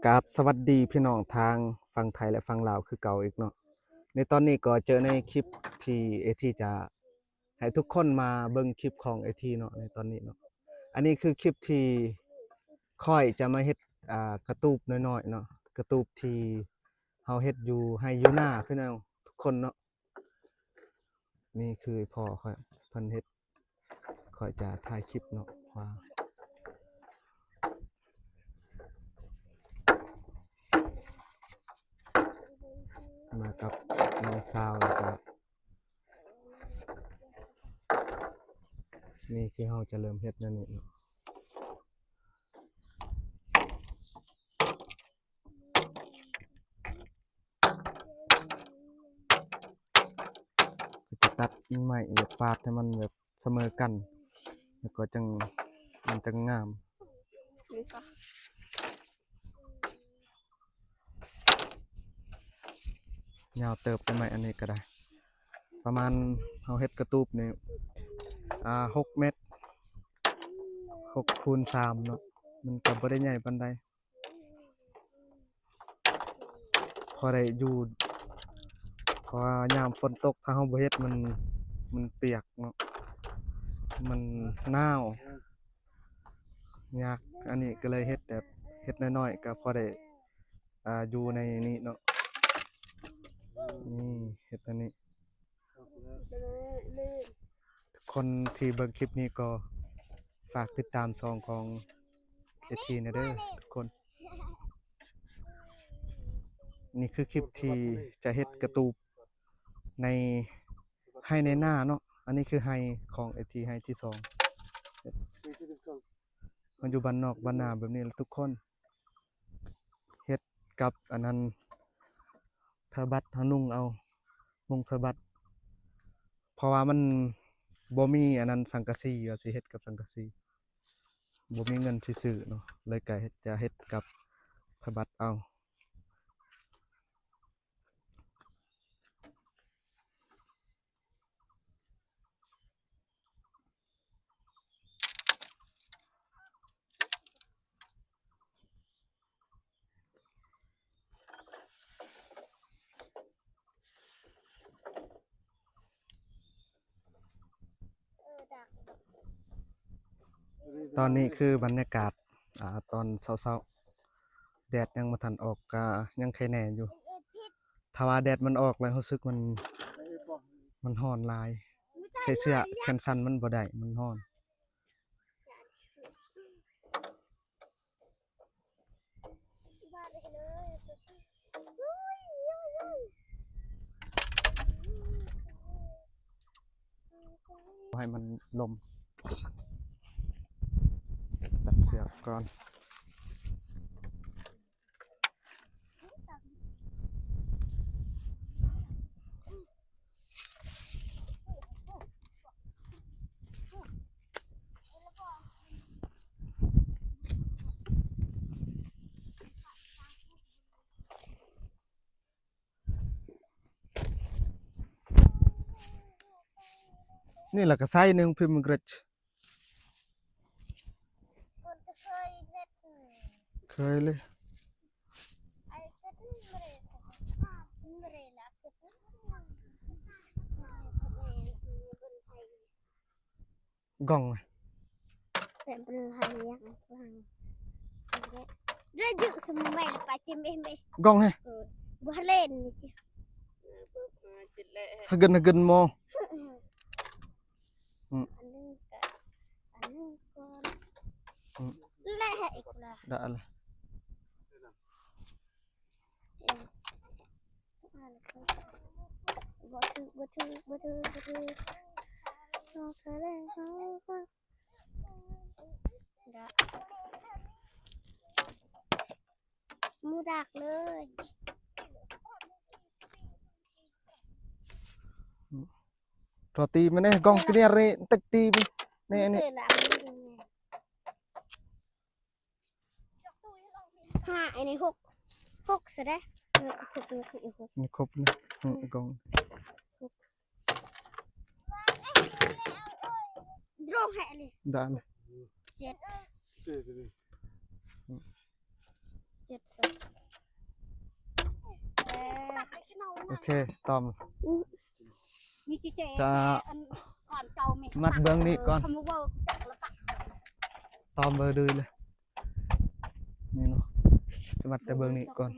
กราบสวัสดีพี่น้องทางฝั่งไทยและฝั่งลาวคือเก่าอีกเนาะในตอนนี้ก็เจอในคลิปที่เอทีจะให้ทุกคนมาเบิ่งคลิปของเอทีเนาะในตอนนี้เนาะอันนี้คือคลิปที่ค่อยจะมาเฮ็ดกระตูบน้อยๆเนาะกระตูบที่เฮาเฮ็ดอยู่ให้อยู่หน้าพี่น้องทุกคนเนาะนี่คือพ่อค่อยเพิ่นเฮ็ดค่อยจะถ่ายคลิปเนาะว่ามากับน้องสาวแล้วก็นี่คือเฮาจะเริ่มเฮ็ดนั่นนี่เนาะ ก็จะตัดไม้แบบปาดให้มันแบบเสมอกันแล้วก็จังมันจังงามยาวเติบไปไม้อันนี้ก็ได้ประมาณเฮาเฮ็ดกระตูบนี่6 เมตร6 คูณ 3เนาะมันก็บ่ได้ใหญ่ปานใดพอได้อยู่เพราะว่ายามฝนตกถ้าเฮาบ่เฮ็ดมันเปียกเนาะมันหนาว ยากอันนี้ก็เลยเฮ็ดแบบเฮ็ดน้อยๆก็พอได้อยู่ในนี้เนาะนี่เฮ็ดอันนี้ทุกคนที่เบิ่งคลิปนี้ก็ฝากติดตามช่องของเอทีนะเด้อทุกคนนี่คือคลิปที่จะเฮ็ดกระตูบในให้ในหน้าเนาะอันนี้คือให้ของเอทีให้ที่2มันอยู่บ้านนอกบ้านนาแบบนี้แหละทุกคนเฮ็ดกับอันนั้นผ้าบัดเฮานุ่งเอานุ่งผ้าบัดเพราะว่ามันบ่มีอันนั้นสังกะสีว่าสิเฮ็ดกับสังกะสีบ่มีเงินสิซื้อเนาะเลยก็จะเฮ็ดกับผ้าบัดเอาตอนนี้คือบรรยากาศตอนเช้าๆแดดยังบ่ทันออกก็ยังไข่แหน่อยู่ถ้าว่าแดดมันออกแล้วรู้สึกมันร้อนหลายใส่เสื้อแขนสั้นมันบ่ได้มันร้อนให้มันลมตัดเสือกก่อนนี่แหละก็ใส่หนึงพิมพ์กระเคยเลยกล่อง Rajuk semua pacim eh gong he buah len hagen mo leh iklah đã là betul enggak mudahเลย roti mana gong cái này re tek ti này này 5อันนี้6ซะได้6 นี่ครบนะกอง Drong hẹ này ได้เลย 7 โอเคตอม มีจีเจ จะ ก่อนเก่าไหม มัดเบื้องนี้ก่อน ทำมือว่าจักละตัก ตอมเบอร์ดือเลยนี่เนาะจะมัดแต่เบื้องนี้ก่อน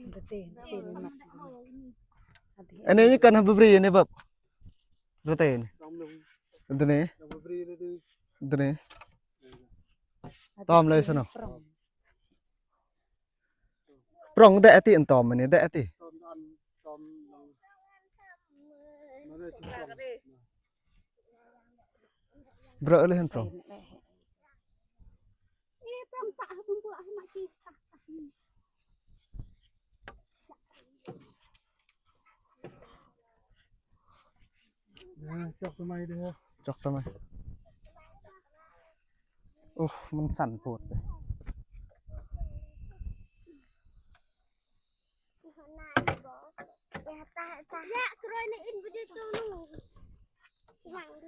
อันนี้กันทำบรีนี่แบบรถเต้นตัวนี้ตัวนี้ตอมเลยสนอปรองได้ติอันตอมมันนี่ได้ติเบรอเลยเห็นปรอง นี่ปรำสะให้พวกให้มาชีตัก จอกทำไมเด้อ จอกทำไมโอ้มันสั่นปวดเลย ya keroi ni in baju tu lu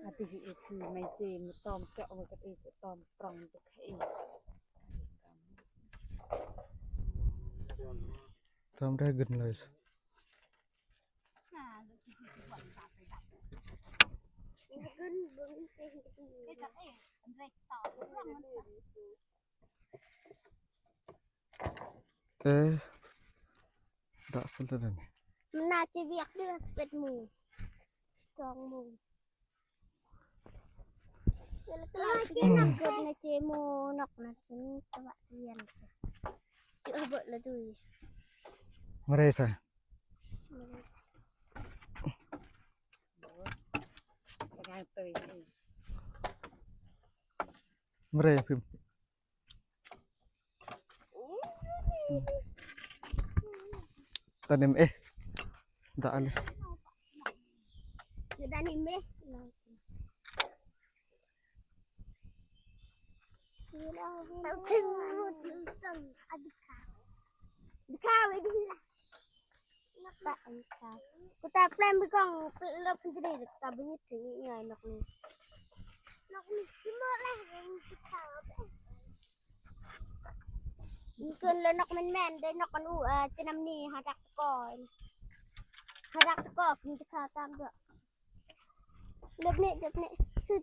Hati itu meja tom cok makan itu tom prong untuk ini. ทำได้เกินเลย เอ๊ะดักสุดเลยนี่ มันน่าจะเวียกเดือดเป็นหมูจองหมูแล้วจีนักเกิดในเจโมนกนัดสินตะวันเรียนสิจือเบิดละดุย ไม่ได้ใส่ Jangan tu ini. ไม่ได้พิมพ์ตอนนี้เอ๊ะดักเลย คือด้านนี้ไหมเราถึงรูดสั่งอดีตข้าวเลยดีละนักตาอันข้าวกูตาแปลงไปกองเลิกเป็นจะได้ตาไปยึดถึงยังไงนกนี่ที่เมื่อไรมันข้าวมีเกินแล้วนกแม่นได้นกกันจะนำนี่หาดักก่อนหาดักก่อนกินจะข้าวตามเด้อเด็บเนี่ยซึด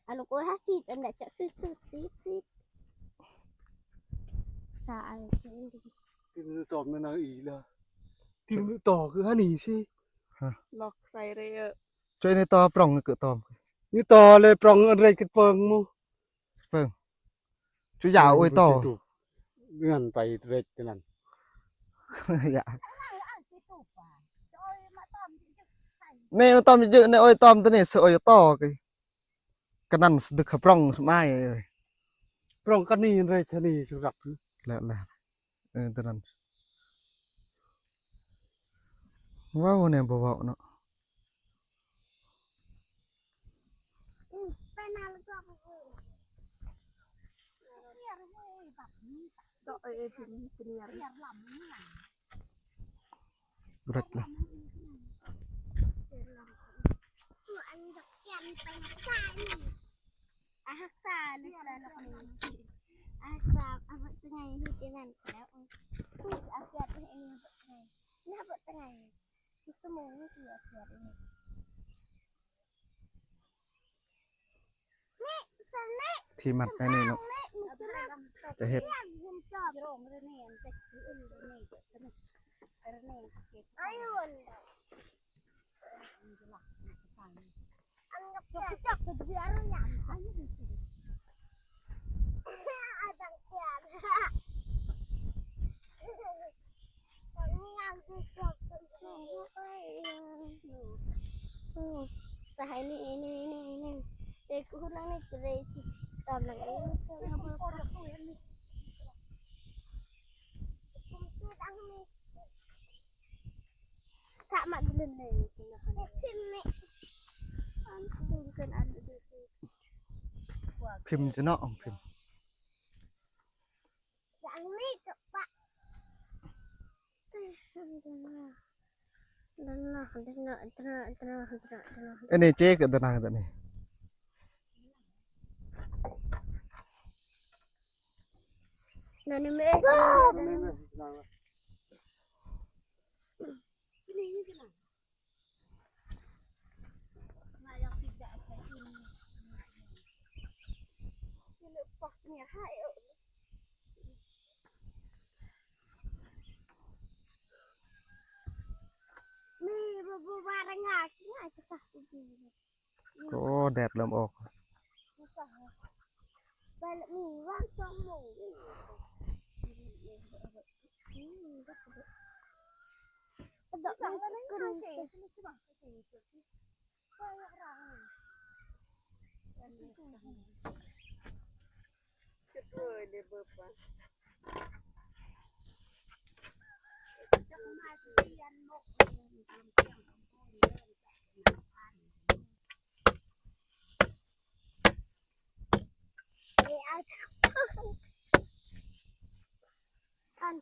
อันลูกว่าซีดอันไหนจะซีดสาอะไรที่นี่ ที่มือตอบนั่นนะอีละที่มือต่อคือฮันนี่สิ Lok saya raya. ช่วยในต่อปล่องเกิดตอม นี่ต่อเลยปรองอะไรกันเปิงมู เพิ่งช่วยยาวไว้ต่อ เงื่อนไปเร็กนั่น อย่านี่มันตอมเยอะในโอ้ยตอมตัวนี้สวยต่อกันนั่นดึกขับปล่องไม่เลย ปรองกันนี่อะไรชนีสุรัก แล้วตัวนั้นว้าวเนี่ยบ่าวเนาะ ไปนานแล้วก็ต่อถึงเนี่ยลำนี่ รัดละ อันดับแกนไปฮักษานี่ฮักษาเรื่องอะไรล่ะคนนี้ฮักษาเป็นไงที่เจนันแล้วพูดอาเกียรติเองน่าเปิดเป็นไงสมองเสียเองแม่สันแม่ ที่มัดไปนี่เนาะจะเฮ็ด จอบโรงเรียนเนี่ยจะคืออื่นเนี่ยจะสนุกเรียนไอ้วันอันกับจับกับเยอะเลยอย่างอันนี้สิอาดังเกียร์ตอนนี้งานดูจับกันสหายนี่เด็กคนนั้นจะได้ตอนนั้นsama dulu nih mungkin ada di พิมพ์จะเนาะพิมพ์ yang ini pak dengar อันนี้เจ๊กับตัวนั้นตัวนี้ นั่นไม่ ไม่นาง เนี่ยให้นี่บูบาระงาง่ายจะตัดดี โอ้แดดเริ่มออก ไปมีว่างสองหมูกระโดดกระโดดกระโดดจะเปิดเดี๋ยวเบิกไปจะมาเรียนนก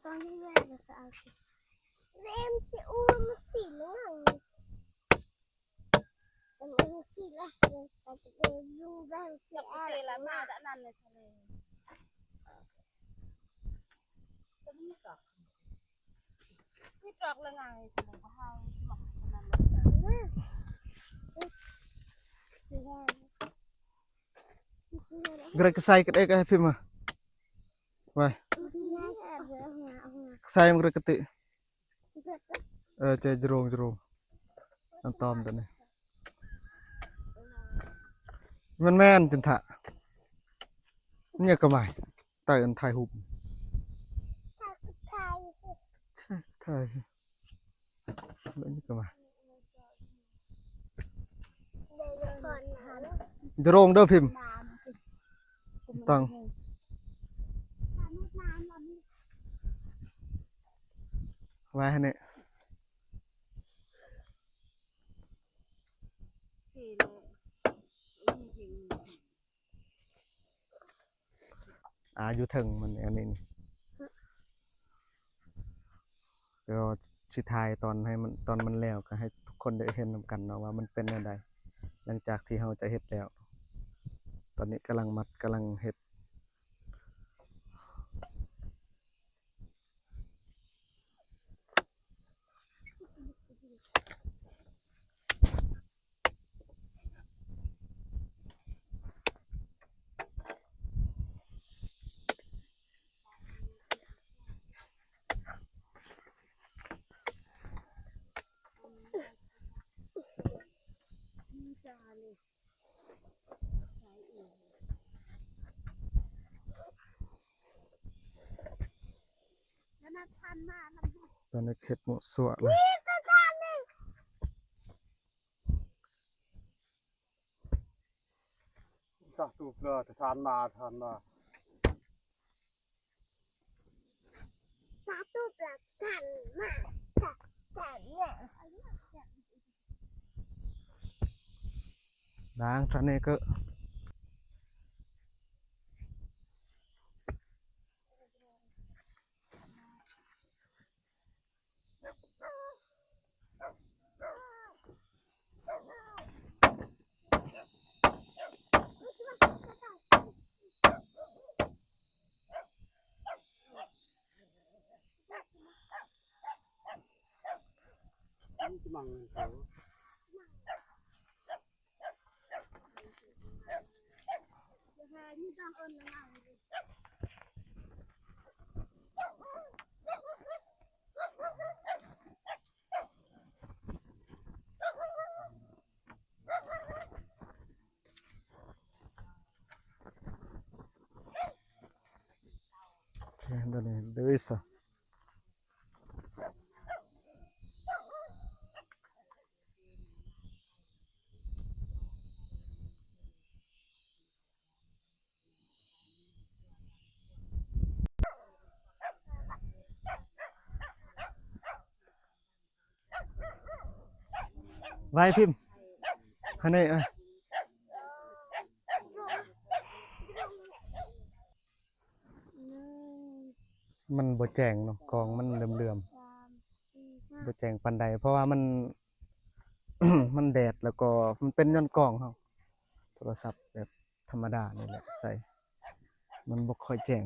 ตอนที่แม่จะเอาเรมจะอู้มันสีเหลืองแต่มันสีเหลืองแต่จะดูแบบสีอะไรละมาแต่นั่นเลยทะเลไม่ตรอกเลยไงสมองเขาสมองขนาดนั้น Gerak kesai ket ek Pim ah. Wai, kesai gerak ketik. Cai jerung. Antom tadi. Men jin thak. Nya kamai. Tai an thai hup. Thai. Nya kamai. Jerung dah Pim. Tang. Wai này.อยู่ถึงมันอันนี้เดี๋ยวสิถ่ายตอนมันแล้วก็ให้ทุกคนได้เห็นนำกันเนาะว่ามันเป็นจังไดหลังจากที่เราจะเฮ็ดแล้วตอนนี้กำลังเฮ็ดตอนนี้เฮ็ดหมดสั่วเลย สักตูเปลือกทานมา สาธุปลักทันมาจัดเนี่ย ล้างตอนนี้ก็มังเขา นี่ต้องเอิญละไง ตอนนี้ด้วยซะ Vai Pim. Anh này ơi. มันบ่แจ้งเนาะกองมันเหลื่อมๆบ่แจ้งปานใดเพราะว่ามัน มันแดดแล้วก็มันเป็นย้อนกล้องเฮาโทรศัพท์แบบธรรมดานี่แหละใส่มันบ่ค่อยแจ้ง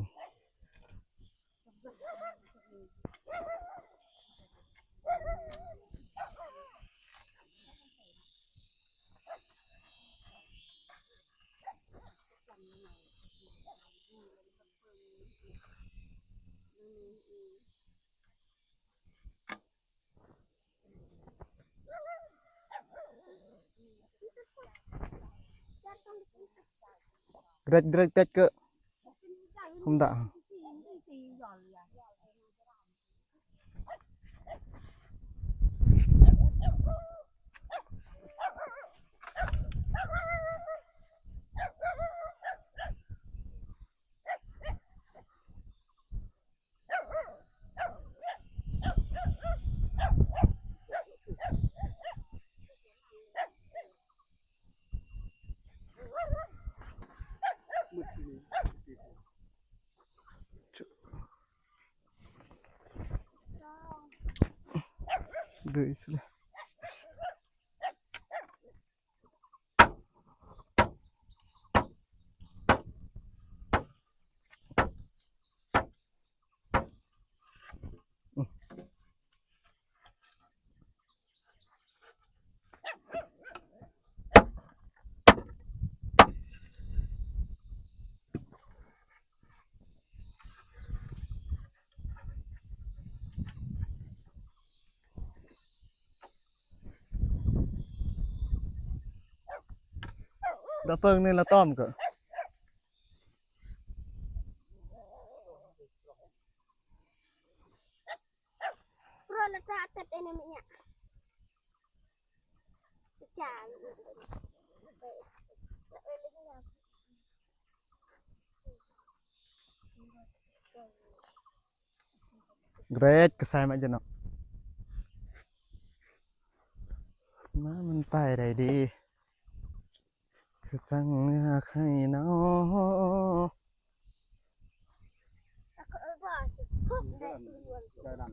Grek grek tet ke. Không đã. Gửi xuống. Đã phương nên là tôm cơ. Pro là ta tết đây này mẹ. Chả. Grek ke saya aja no. Máมันไปได้ดีคือจังอยากให้น้อ ได้ดัน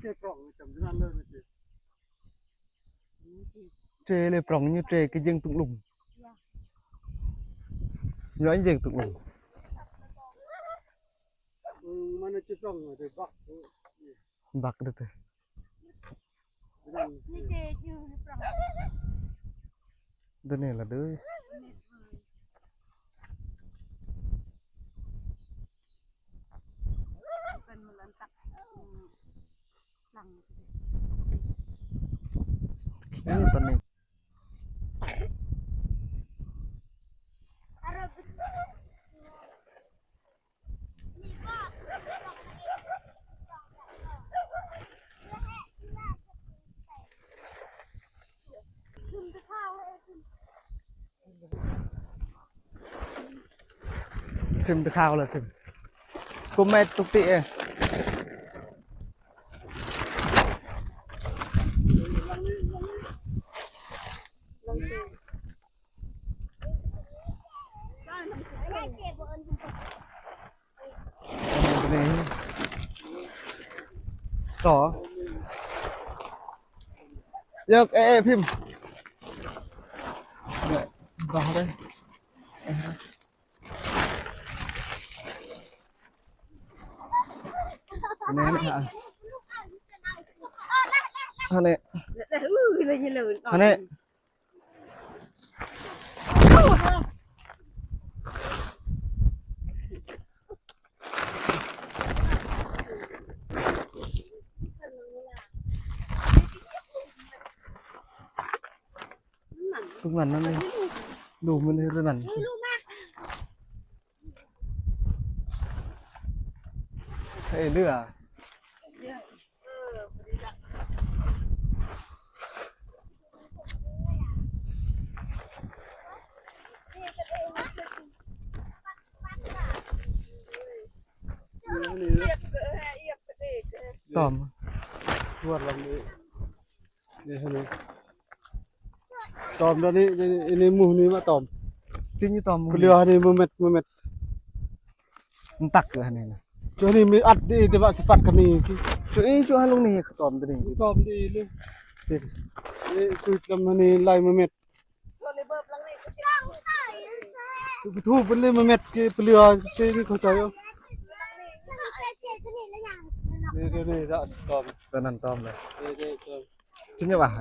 cái cọng chấm ra lên rồi chị trê lên prong như trê cái dương tụng lùng nói dương tụng lùng mà nó chỉ cọng rồi thì bạc bạc được rồi đây này là đứa ini apa nih thêm được khao là thêm cô mẹ tục tị đỏ được ê phim vào đây ném hả hả nè hả nè tung lần nó đi đủ mình đi rồi lần thế lừa tòm ruột làm đi này tòm đó đi đi mù đi mà tòm tí như tòm cái lừa này mù mệtมันตักเลยนี่นะ chỗ này mới ăn đi thì bạn sẽ bắt cái này chỗ ấy chỗ hai lông này tòmตัวนี้ tòm đi luôn đi sụt làm này lại mà mệt cái thu vẫn lên mà mệt cái lừa cái không chơi không đây dạ tòm ตัวนั้นตอมเลย đây tòm ชิ้นจะว่าไง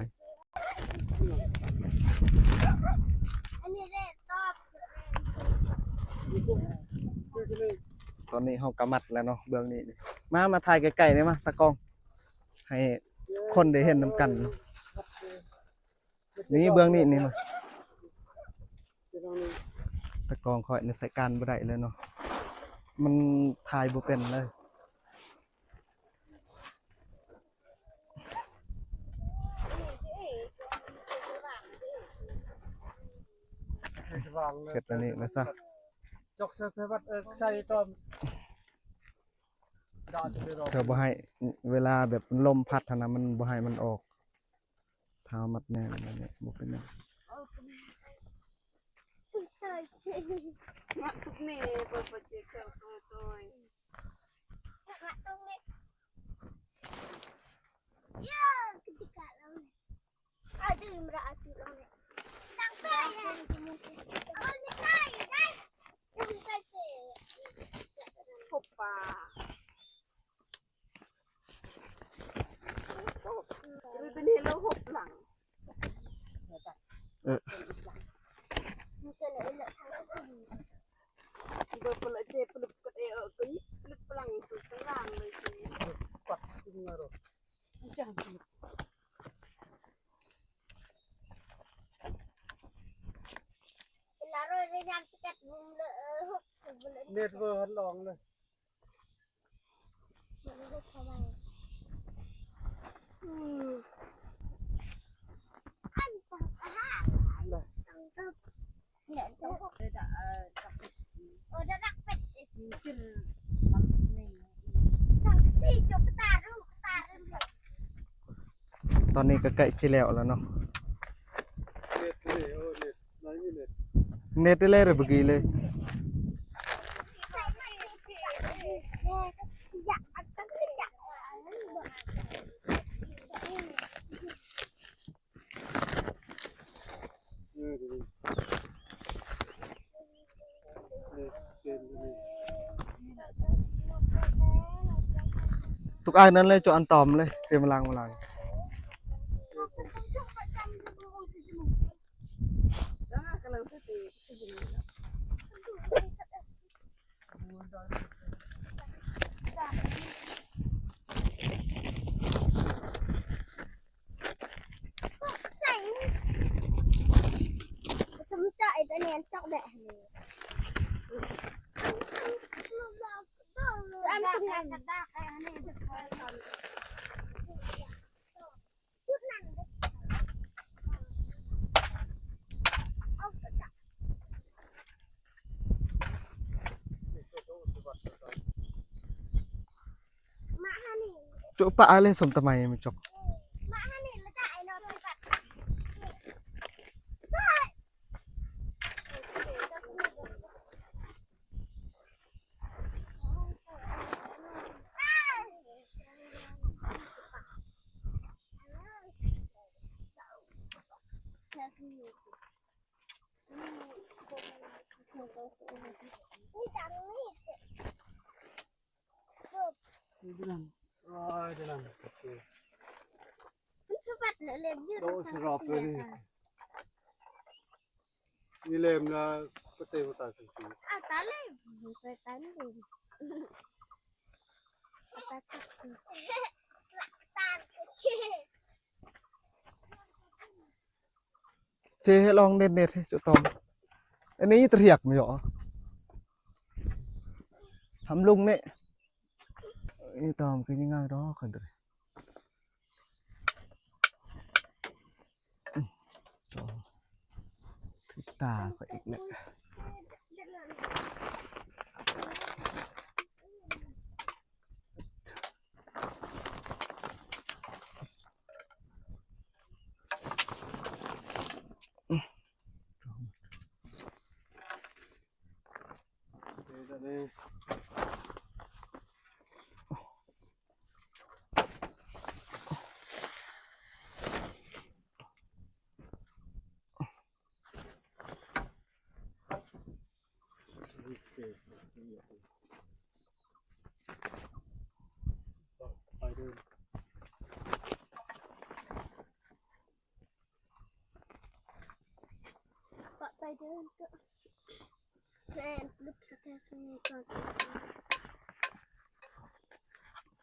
อันนี้เด็ดตอบ ตอนนี้เฮากำมัดแล้วเนาะเบื้องนี้นี่มาถ่ายใกล้ๆได้มาตากล้องให้คนได้เห็นนํกันเนาะนี่เบื้องนี้นี่มาตากล้องค่อยในใส่การบ่ได้เลยเนาะมันถ่ายบ่เป็นเลย เสร็จแล้วนี่นะซะ จกเสวัดใส่ตอมดอดไปรอ เธอบ่ให้เวลาแบบลมพัดหั้นนะมันบ่ให้มันออกเท้ามัดแน่นอันนี้บ่เป็นหยัง งะทุกนี่เปิดเจอเจ้าตัว Ya, ketika lalu ada yang berarti lalu. Sampai ya. Oh, ni kai, kai. Yang kai. พบป่าจะไปเป็นเฮโร่หกหลัง Mungkin ada tang. เปิดเปิดเจปลุกกระเดอกันปลุกพลังสุดข้างล่างเลยสิ ปัดขึ้นมาหรอ จัง Lalu dia jam tiket bule hok bule. เน็ตเวอร์ลองเลย Bule sama. Antang ah. เลย Tangkap. Nggak tahu. จะ Oh, dah nak pet. กินมันนี่ Sanksi jok taruh. ตอนนี้ก็ใกล้สิแล้วแล้วเนาะ เน็ตเลยโอ้เน็ตไหนมีเน็ต เน็ตได้เลยหรือบ่กี้เลย Ya, akan tidak. ดูดิเน็ตเกมดูดิ ทุกอันนั้นเลยจนอันตอมเลยเจมาลังมาลัง แล้วกำลังสติสติ Saya. Semua itu ni cak dah ni. Anak kata kayak ni dekat. Pulang. Oh, tak. มาฮะนี่ จุปะอะไรสมตะไมมันจก มาฮะนี่แล้วจะไอ้นอนไปปัดนี่จังนี่ ดูนั่นอ๋อดูนั่นโอเค มันคือปัดเหลือเล็บยืด โดสรอบเลยนี่เลมละก็เตะมาตาสิ อ้าวตาเล็บไปตาเล็บตาตาตาเชี่ย เจให้ลองเน็ตให้จุตอมอันนี้ตะเรียกมั้ยหรอทำลุงเนี่ยนี่ตอมคือยังไงดอกคนเดียวถึงตาก็อีกแล้ว ตอนนี้ ไปเดิน ไปเดินก็ Keren, belum setelah ini kan.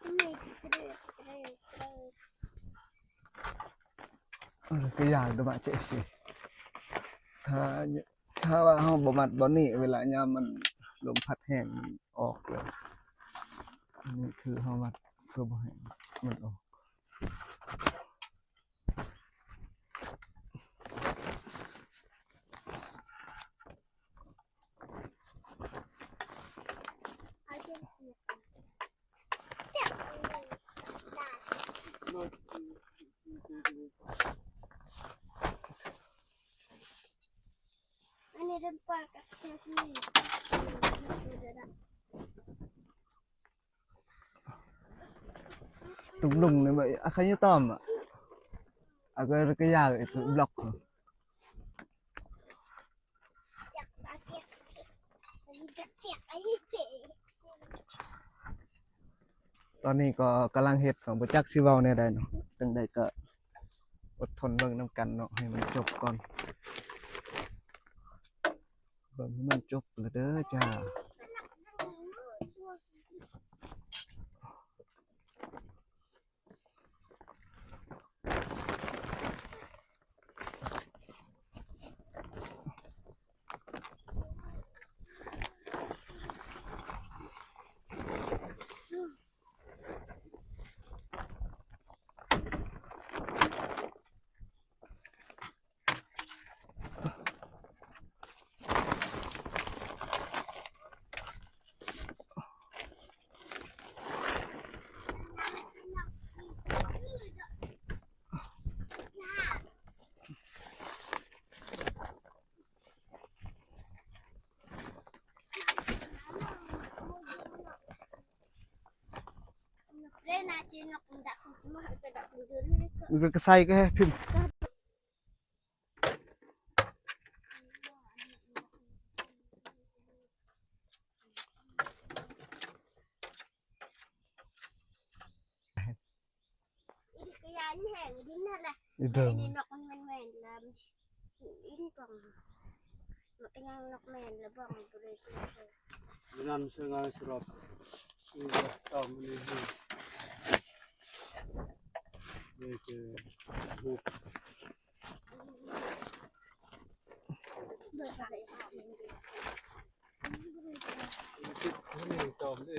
Ini keren. ก็อยากดูมาเจ๊สิถ้าถ้าว่าเฮาบ่มัดบ่นี่เวลายามมันลมพัดแห้งมันออกเลยอันนี้คือเฮามัดเพื่อบ่ให้มันออก Aja. Ini rempah kat sini. ตุกลุงนี่แบบอาคารต้อมอ่ะก็ยากไอ้ตัวบล็อก Jak sakit. Jak aja. ตอนนี้ก็กำลังเฮ็ดของบ่จักสิเว้าแนวใดเนาะจังใดก็อดทนเบิ่งนํกันเนาะให้มันจบก่อนเบิ่งให้มันจบแล้วเด้อจ้า Rena cinok ndak cuma kedak bujur ni ke. มันก็ใส่ก็ให้พิมพ์ Ini kayak ini hang di lah. อีเดิม Ini nok men lah. Ini bang. Makanya nok men lah bang boleh tu. Dengan sengal serap. Sudah tam ini. Ini ke buk. Ini tam ni.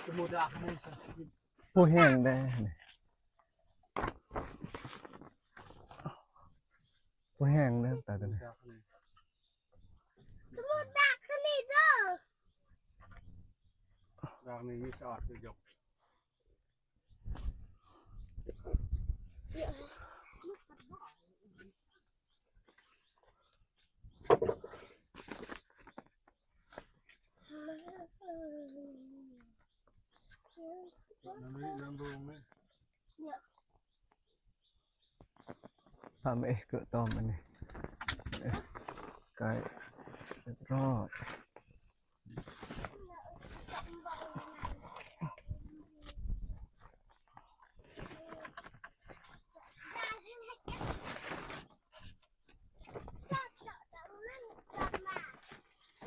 Kemudah kamu. ผู้แห้งได้ผู้แห้งได้ตาตัวนี้ Semua tak sini tu. Rang ni saat tu jok. Nambung ni. พามาเกิดตอมอันนี้ไก่รอด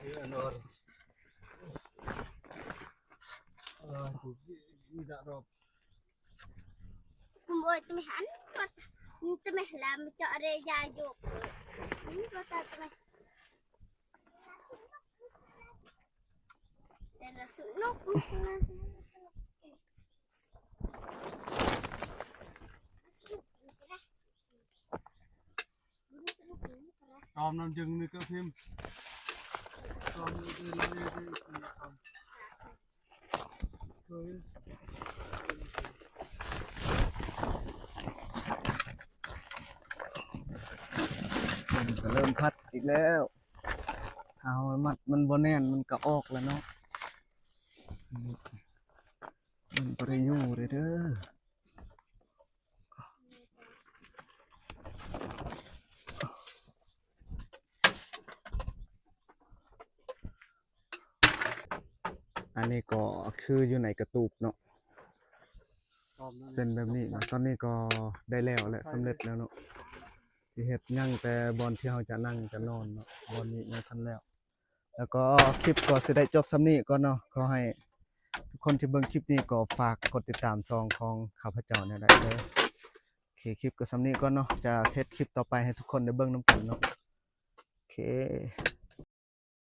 Ya nor. Tidak rob. Buat temihan. Temih lah macam reja juk. Ini kata temih. Dan rasuk nok misalnya. Tom nam chừng ni các phim. Tom ni Rồi. มันก็เริ่มพัดอีกแล้วเอามัดมันบ่แน่นมันก็ออกแล้วเนาะมันบ่ได้อยู่เลยเด้ออัน นี้ก็คืออยู่ในกระตูบเนาะ พร้อมแล้ว เป็นแบบนี้เนาะตอนนี้ก็ได้แล้วและสำเร็จแล้วเนาะสิเฮ็ดยังแต่บอนที่เราจะนั่งจะนอนเนาะบอนนี้ยังทันแล้ว แล้วก็คลิปก็สิได้จบสำนี้ก่อนเนาะขอให้ทุกคนที่เบิ่งคลิปนี้ก็ฝากกดติดตามช่องของข้าพเจ้าเนี่ยได้เด้อโอเคคลิปก็สำนี้ก่อนเนาะจะเฮ็ดคลิปต่อไปให้ทุกคนได้เบิ่งนํกันเนาะโอเค